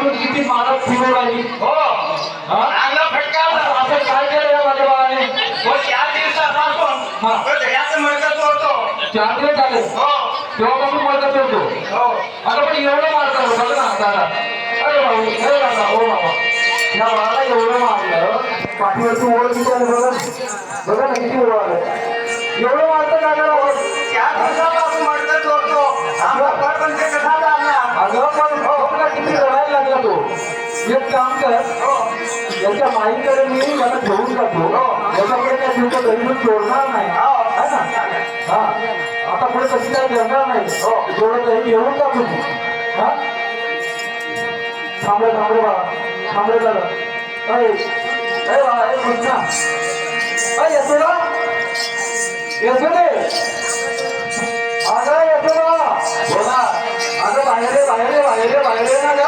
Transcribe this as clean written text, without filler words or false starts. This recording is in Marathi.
बघून किती मानत फिरू राहिली. हो हा? चांगला फटका आला. असं काय केलं या माझ्या बाळाने? हो 4 दिवसापासून हा. याचं मळकत होतो. 4 दिवस झाले हो तेव्हापासून मदत करतो. हो आता पण एवढं मारतं बघ ना दादा. अरे भाऊ अरे दादा हो बाबा या बाळाला एवढं मारलं पाठीवरची ओळख किती आली बघा बघा ना किती ओळख आलं एवढं मारतं दादाला. 4 दिवसापासून मळकत होतो. आमचा पण ते कसा झाला. अगं पण बघ ना किती रडायला लागला तो. एक काम कर याच्या माईकडे मी याला घेऊन जातो याच्याकडे त्या दिवसात घरी सोडणार नाही है ना. हा आता पुढे तशी काही करणार नाही. जेवढं काही घेऊन जा तुम्ही. हा थांबले थांबले बाळा थांबले झालं. अरे बाळा हे कृष्णा येतो ना येतो दे अगं येतो ना बोला अगं बाहेर बाहेर बाहेर बाहेर ना ग